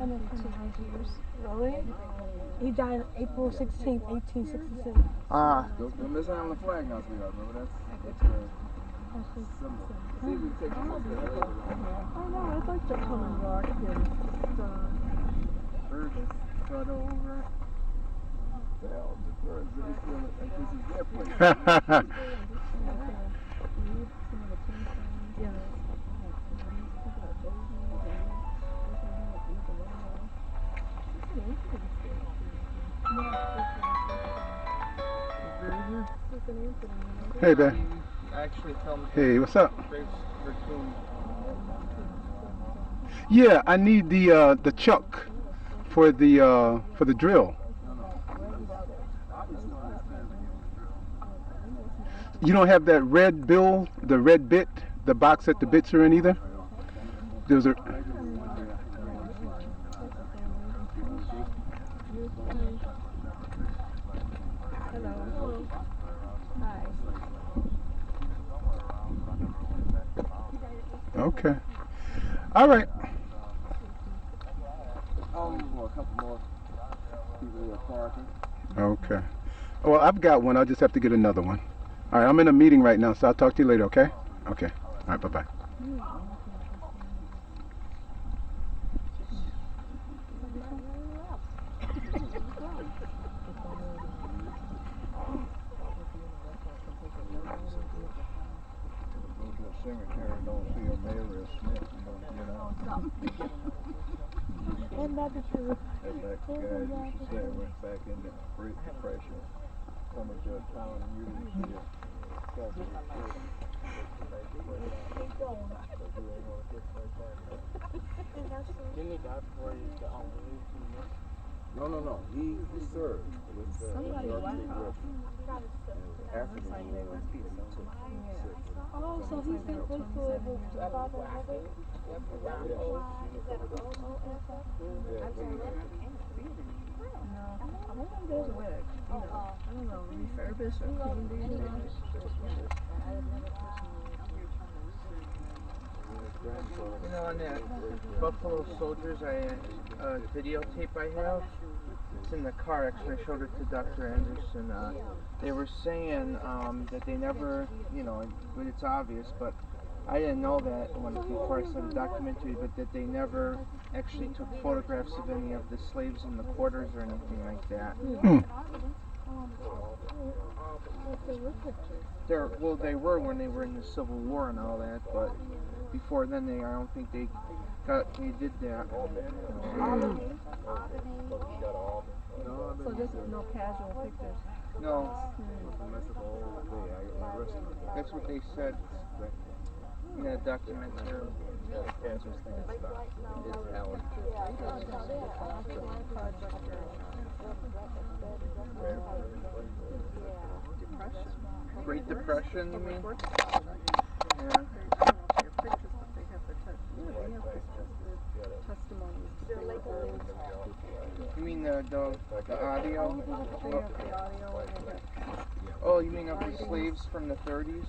years. Really? He died April 16th, 1866. Ah. Don't miss out on the flag house we are, remember that's symbol. See, we take the photo later. I know, I'd like to come and walk here. Birds float over. Well, the birds really feel like this is their place. Hey, Ben. Actually filmed. Hey, what's up? Raccoon. Yeah, I need the chuck for the drill. You don't have that red bill, the red bit, the box that the bits are in either? There's a... Hello. Hi. Okay. All right. A couple more people who are parking. Okay. Well, I've got one. I'll just have to get another one. All right, I'm in a meeting right now, so I'll talk to you later, okay? Okay. All right, bye-bye. Go to a cemetery, don't see a mayor or a snitch, you know. And that's the truth. That's like the guys used to say, went back in the Great Depression, coming to a town and you didn't see it. Didn't he die before he got on the news? No. He served with the Somebody York black State off. Regiment. African American people. Oh, so he's been good for his father and mother? No, I wonder if there's a way to, I don't know, refurbish or clean these ones. You know, on that Buffalo Soldiers videotape I have, it's in the car. Actually, I showed it to Dr. Anderson. They were saying that they never, but it's obvious, but I didn't know that before I saw the documentary, but that they never actually took photographs of any of the slaves in the quarters or anything like that. They were when they were in the Civil War and all that, but before then, I don't think they did that. So just no casual pictures. No. That's what they said. In a documentary. It's Hallowed. Great Depression, you mean? Yeah. You mean the audio? Oh, you mean of the slaves from the 30s?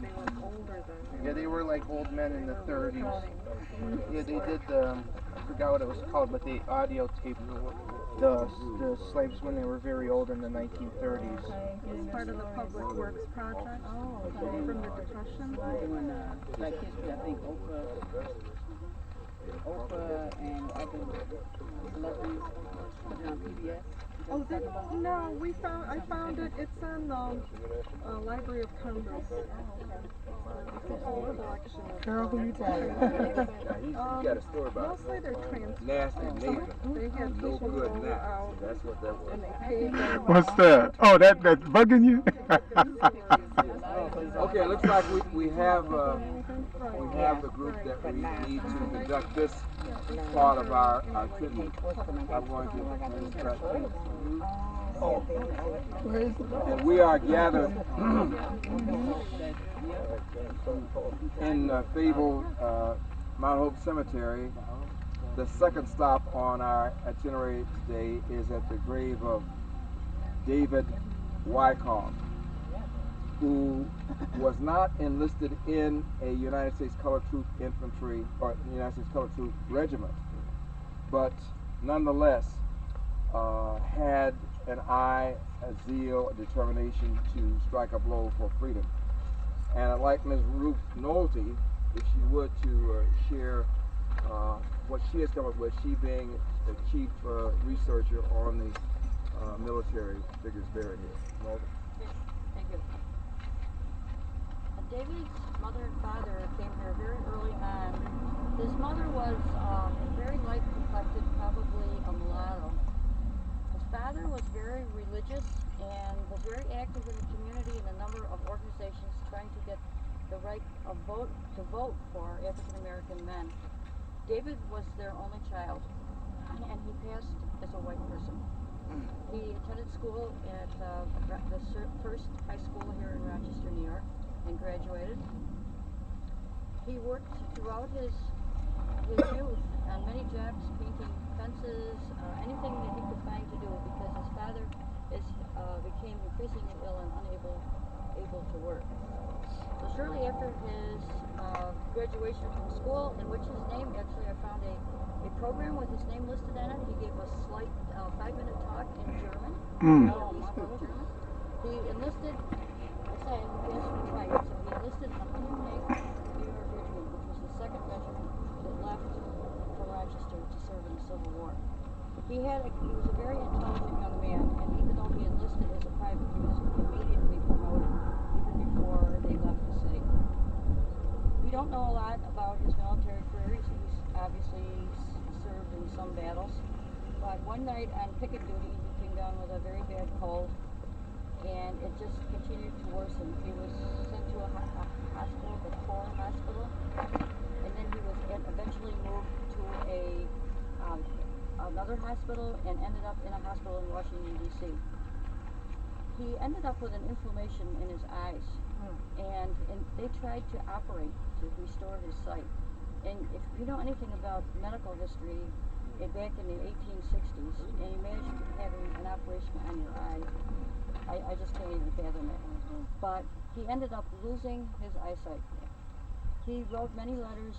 They were older than. Yeah, they were like old men in the 30s. Yeah, they did I forgot what it was called, but they audio taped the slaves when they were very old in the 1930s. It's part of the Public Works project from the Depression. Doing Black History, I think Oprah and other celebrities put it on PBS. Oh, no, I found it. It's in Library of Congress. It's a whole collection of. Girl, who you telling? He's got a story about Mostly they're transcripts. Nasty Nathan. They had No people good go nap. out That's what that was. and they paid them. What's that? Oh, that's bugging you? Okay, it looks like we have the group that we need to conduct this part of our activity. I'm going to instruct you. And we are gathered in fabled Mount Hope Cemetery. The second stop on our itinerary today is at the grave of David Wyckoff, who was not enlisted in a United States Colored Troop Infantry or United States Colored Troop Regiment. but nonetheless had an eye, a zeal, a determination to strike a blow for freedom. And I'd like Ms. Ruth Nolte, if she would, to share what she has come up with, she being the chief researcher on the military figures buried here. Nolte. Thank you. David's mother and father came here very early on. His mother was very light complected, probably a mulatto. His father was very religious and was very active in the community in a number of organizations trying to get the right of vote for African American men. David was their only child, and he passed as a white person. He attended school at the first high school here in Rochester, New York, and graduated. He worked throughout his youth on many jobs, painting fences, anything that he could find to do, because his father became increasingly ill and unable to work. So shortly after his graduation from school, in which his name, actually I found a program with his name listed on it, he gave a slight 5-minute talk in German. German. He enlisted, I say he passed for white, so he enlisted in the 108th New York Regiment, which was the second regiment that left from Rochester to serve in the Civil War. He was a very intelligent young man, and even though he enlisted as a private, he was immediately promoted, even before they left the city. We don't know a lot about his military career. He's obviously served in some battles, but one night on picket duty, he came down with a very bad cold, and it just continued to worsen. He was sent to a hospital, the Corps Hospital, and then he was eventually moved to another hospital and ended up in a hospital in Washington, D.C. He ended up with an inflammation in his eyes, and they tried to operate to restore his sight. And if you know anything about medical history, back in the 1860s, and you imagine having an operation on your eye, I just can't even fathom it. But he ended up losing his eyesight. He wrote many letters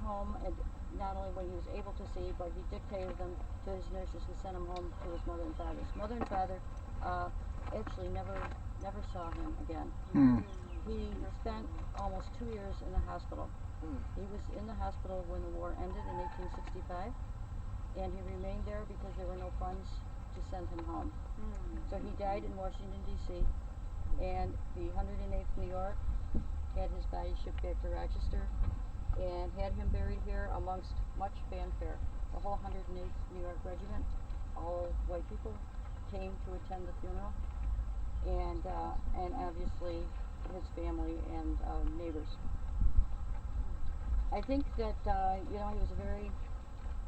home, and not only when he was able to see, but he dictated them to his nurses, who sent him home to his mother and father. His mother and father actually never saw him again. He spent almost 2 years in the hospital. He was in the hospital when the war ended in 1865, and he remained there because there were no funds to send him home. So he died in Washington, D.C., and the 108th New York had his body shipped back to Rochester and had him buried here amongst much fanfare. The whole 108th New York Regiment, all white people, came to attend the funeral, and obviously his family and neighbors. I think that he was a very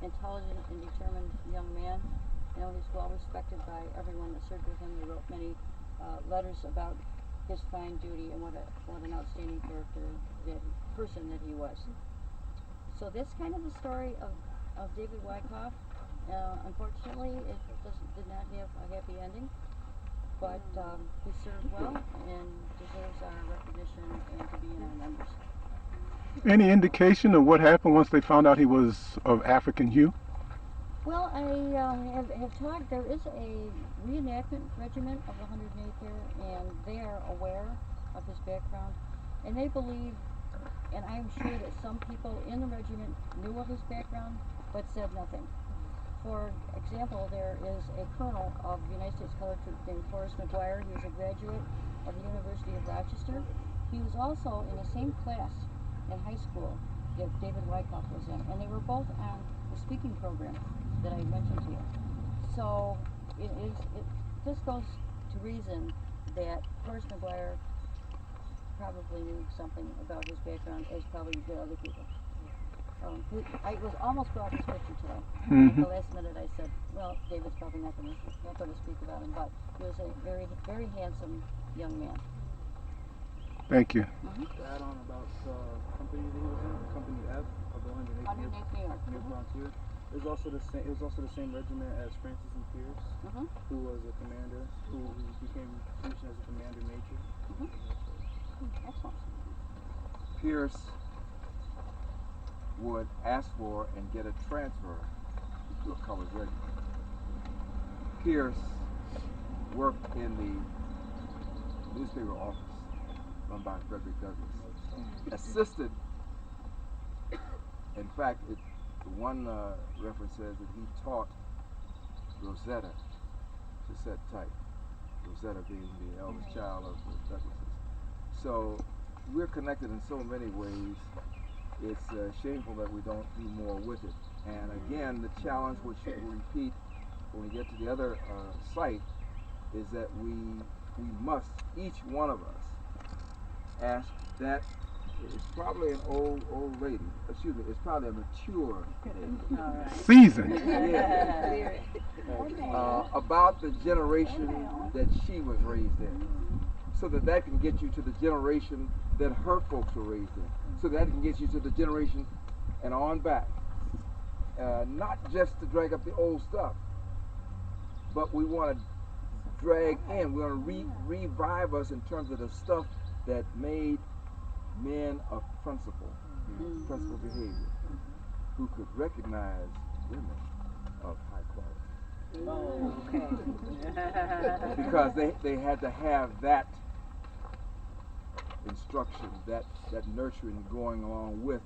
intelligent and determined young man. He's well respected by everyone that served with him. They wrote many letters about his fine duty and what an outstanding person that he was. So that's kind of the story of David Wyckoff. Unfortunately, it did not have a happy ending, but he served well and deserves our recognition and to be in our numbers. Any indication of what happened once they found out he was of African hue? Well, I have talked. There is a reenactment regiment of the 108th here, and they are aware of his background, and they believe, and I'm sure that some people in the regiment knew of his background, but said nothing. For example, there is a colonel of the United States Colored Troops named Horace McGuire. He was a graduate of the University of Rochester. He was also in the same class in high school that David Wyckoff was in, and they were both on the speaking program that I mentioned to you. So it just goes to reason that Horace McGuire probably knew something about his background, as probably did other people. I was almost brought his picture today. At the last minute I said, well, David's probably not going to speak about him, but he was a very, very handsome young man. Thank you. To add on about the company that he was in, Company F of the 108th New York Frontier. It was also the same regiment as Francis E. Pierce, who was a commander, who became commissioned as a commander major. Excellent. Pierce would ask for and get a transfer to a colored regiment. Pierce worked in the newspaper office run by Frederick Douglass. Assisted, in fact, one reference says that he taught Rosetta to set type. Rosetta being the eldest child of the Douglasses. So we're connected in so many ways. It's shameful that we don't do more with it. And again, the challenge, which we'll repeat when we get to the other site, is that we must, each one of us, ask that. It's probably an old lady. Excuse me. It's probably a mature lady. Seasoned. Yeah. About the generation that she was raised in, so that can get you to the generation that her folks were raised in, so that can get you to the generation and on back. Not just to drag up the old stuff, but we want to drag in. We want to revive us in terms of the stuff that made men of principle, principle behavior, who could recognize women of high quality. Oh, okay. Because they had to have that instruction, that nurturing going along with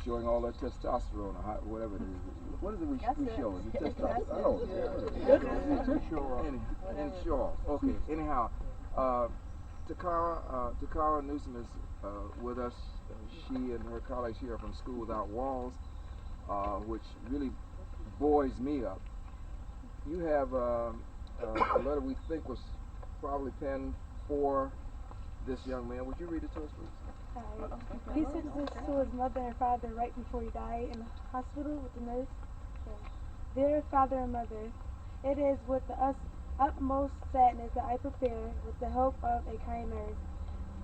showing all that testosterone or whatever it is. What is it we show? Is it testosterone? I don't know. And show off. Okay, anyhow, Takara Newsom is with us. She and her colleagues here are from School Without Walls, which really buoys me up. You have a letter we think was probably penned for this young man. Would you read it to us, please? He sent this to his mother and father right before he died in the hospital with the nurse. Dear father and mother, it is with the utmost sadness that I prepare, with the help of a kind nurse,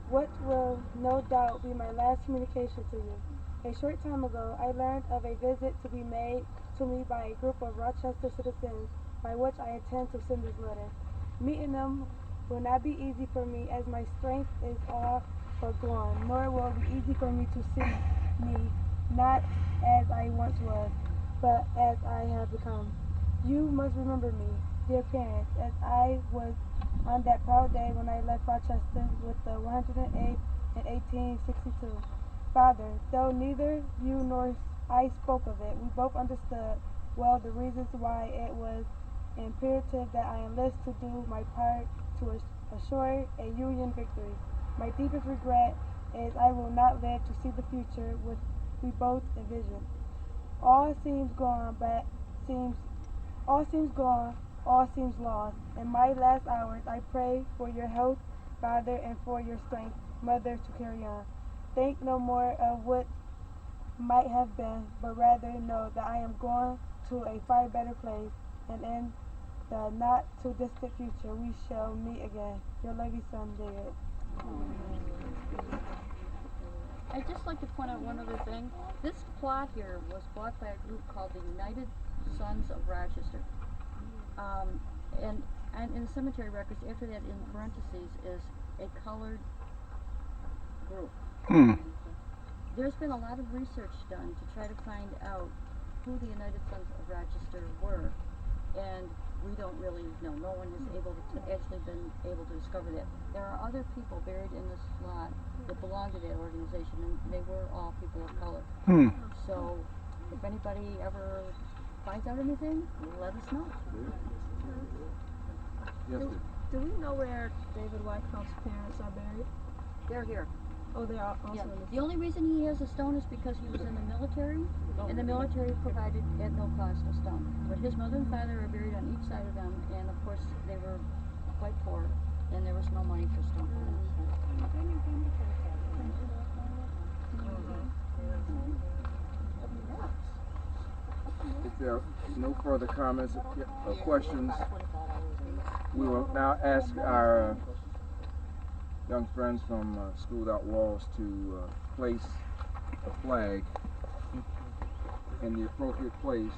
what will no doubt be my last communication to you. A short time ago, I learned of a visit to be made to me by a group of Rochester citizens, by which I intend to send this letter. Meeting them will not be easy for me, as my strength is all but gone, nor will it be easy for me to see me, not as I once was, but as I have become. You must remember me, dear parents, as I was on that proud day when I left Rochester with the 108th in 1862. Father, though neither you nor I spoke of it, we both understood well the reasons why it was imperative that I enlist to do my part to assure a Union victory. My deepest regret is I will not live to see the future which we both envision. All seems gone, all seems lost. In my last hours, I pray for your health, Father, and for your strength, Mother, to carry on. Think no more of what might have been, but rather know that I am going to a far better place, and in the not too distant future we shall meet again. Your loving son, David. I'd just like to point out one other thing. This plot here was bought by a group called the United Sons of Rochester. And in the cemetery records, after that in parentheses is a colored group. There's been a lot of research done to try to find out who the United Sons of Rochester were, and we don't really know. No one has actually been able to discover that. There are other people buried in this lot that belong to that organization, and they were all people of color. So if anybody ever finds out anything, let us know. Yes, Do we know where David Wyckoff's parents are buried? They're here. Oh, they are also Yeah. in this. The only reason he has a stone is because he was in the military, and the military provided at no cost a stone. But his mother and father are buried on each side of them, and of course they were quite poor, and there was no money for stone. If there are no further comments or questions, we will now ask our young friends from School Without Walls to place a flag in the appropriate place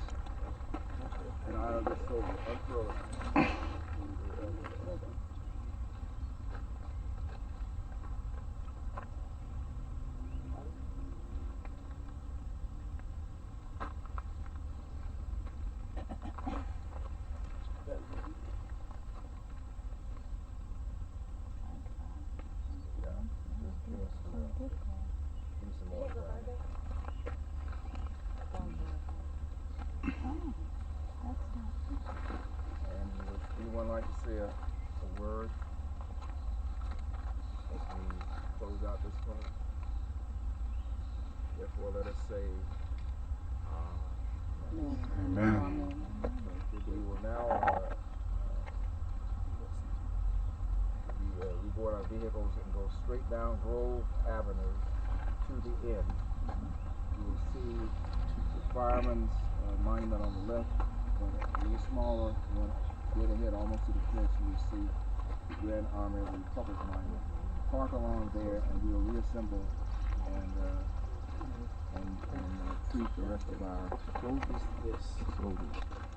in honor of this soldier. Unfurl it. let us say, Amen. we will now, we go in our vehicles and go straight down Grove Avenue to the end. You will see the fireman's monument on the left, but a little smaller one, straight ahead almost to the cliffs. You will see the Grand Army Republic monument. Park along there and we will reassemble and treat the rest of our soldiers.